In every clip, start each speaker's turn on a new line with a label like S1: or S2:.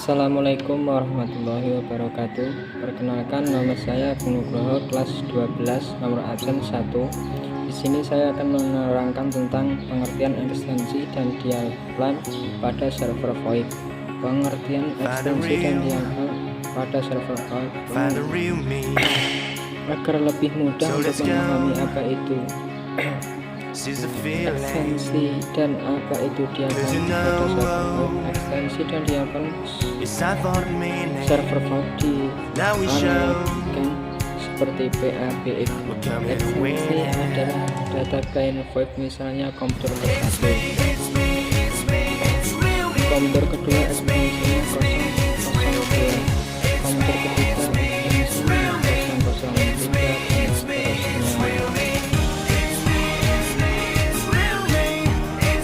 S1: Assalamualaikum warahmatullahi wabarakatuh. Perkenalkan, nama saya Nugroho, kelas 12, nomor absen 1. Di sini saya akan menerangkan tentang pengertian ekstensi dan dialplan pada server VoIP. Pengertian ekstensi dan dialplan pada server VoIP agar lebih mudah untuk memahami apa itu ekstensi dan apa itu dialplan pada server VoIP. Ekstensi dan dialplan server VoIP dianalogikan seperti PABX. Ekstensi adalah data client VoIP, misalnya komputer ke-1. Komputer kedua ekstensinya 002, komputer ketiga ekstensinya 003, dan seterusnya.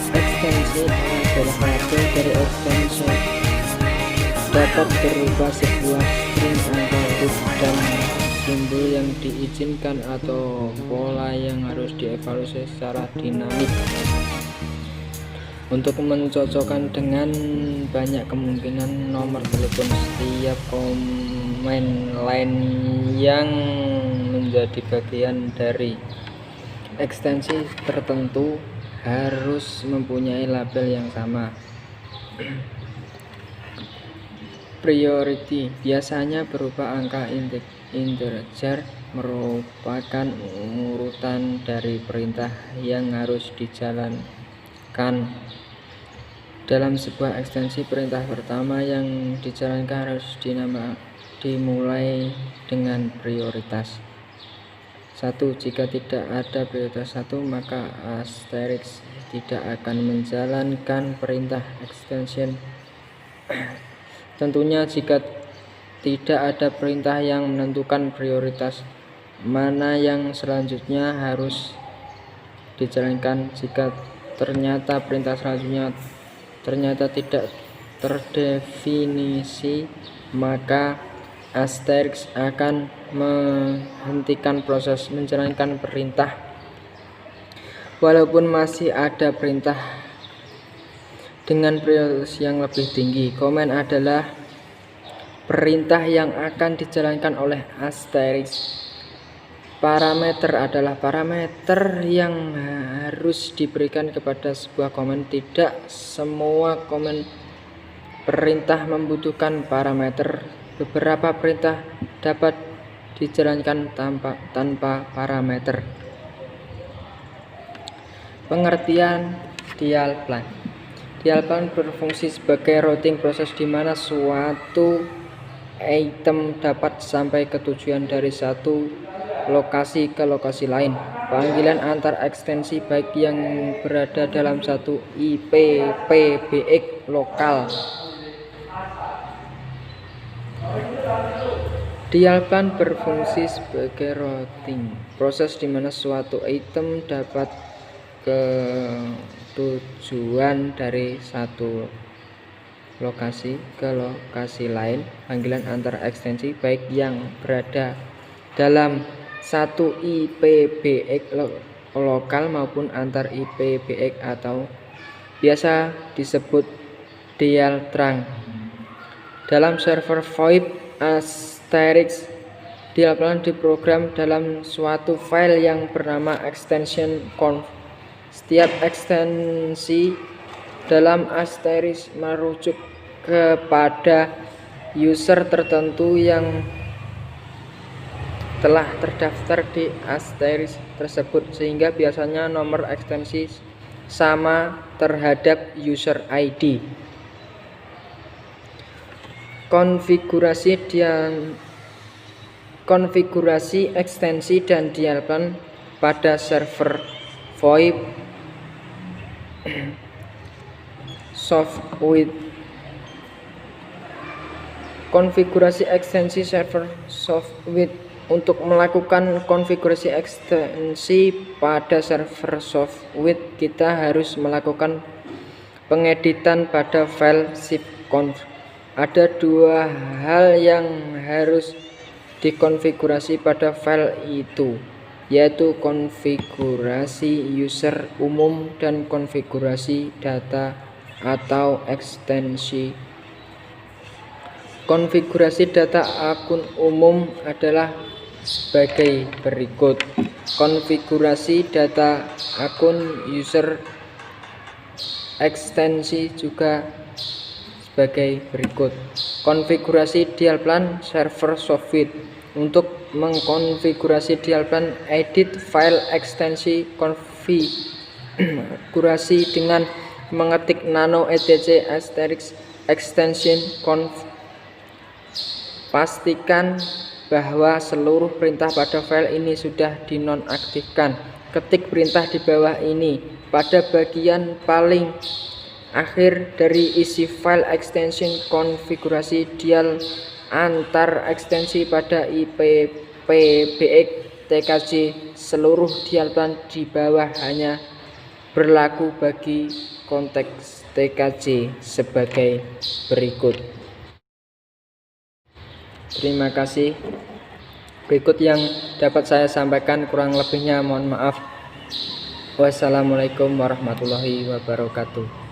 S1: Ekstensi adalah hasil dari ekstensi dapat berupa sebuah string angka bit dan simbol yang diizinkan atau pola yang harus dievaluasi secara dinamik untuk mencocokkan dengan banyak kemungkinan nomor telepon setiap komen lain yang menjadi bagian dari ekstensi tertentu harus mempunyai label yang sama. Priority biasanya berupa angka integer, merupakan urutan dari perintah yang harus dijalankan. Dalam sebuah ekstensi, perintah pertama yang dijalankan harus dimulai dengan prioritas 1. Jika tidak ada prioritas 1, maka asterisk tidak akan menjalankan perintah extension. Tentunya jika tidak ada perintah yang menentukan prioritas mana yang selanjutnya harus dijalankan. Jika ternyata perintah selanjutnya ternyata tidak terdefinisi, maka asterisk akan menghentikan proses menjalankan perintah walaupun masih ada perintah dengan prioritas yang lebih tinggi. Komen adalah perintah yang akan dijalankan oleh asterisk. Parameter adalah parameter yang harus diberikan kepada sebuah komen. Tidak semua komen perintah membutuhkan parameter. Beberapa perintah dapat dijalankan tanpa parameter. Pengertian dialplan. Dialplan berfungsi sebagai routing proses di mana suatu item dapat sampai ke tujuan dari satu lokasi ke lokasi lain. Panggilan antar ekstensi baik yang berada dalam satu IPPBX lokal. Dialplan berfungsi sebagai routing proses di mana suatu item dapat ke tujuan dari satu lokasi ke lokasi lain. Panggilan antar ekstensi baik yang berada dalam satu IPBX lokal maupun antar IPBX atau biasa disebut dial-trunk. Dalam server VoIP, asterisk dialplan diprogram dalam suatu file yang bernama extension conf. Setiap ekstensi dalam asterisk merujuk kepada user tertentu yang telah terdaftar di asterisk tersebut, sehingga biasanya nomor ekstensi sama terhadap user ID. Konfigurasi ekstensi dan dialplan pada server VoIP software. Konfigurasi ekstensi server software. Untuk melakukan konfigurasi ekstensi pada server software, kita harus melakukan pengeditan pada file zipconf. Ada dua hal yang harus dikonfigurasi pada file itu, yaitu konfigurasi user umum dan konfigurasi data atau ekstensi. Konfigurasi data akun umum adalah sebagai berikut. Konfigurasi data akun user ekstensi juga sebagai berikut. Konfigurasi dial plan server software. Untuk mengkonfigurasi dial plan, edit file ekstensi konfigurasi dengan mengetik nano etc asterisk extension conf. Pastikan bahwa seluruh perintah pada file ini sudah dinonaktifkan. Ketik perintah di bawah ini. Pada bagian paling akhir dari isi file extension konfigurasi dial antar ekstensi pada IPv6 TKJ. Seluruh dial plan di bawah hanya berlaku bagi konteks TKJ sebagai berikut. Terima kasih. Berikut yang dapat saya sampaikan, kurang lebihnya mohon maaf. Wassalamualaikum warahmatullahi wabarakatuh.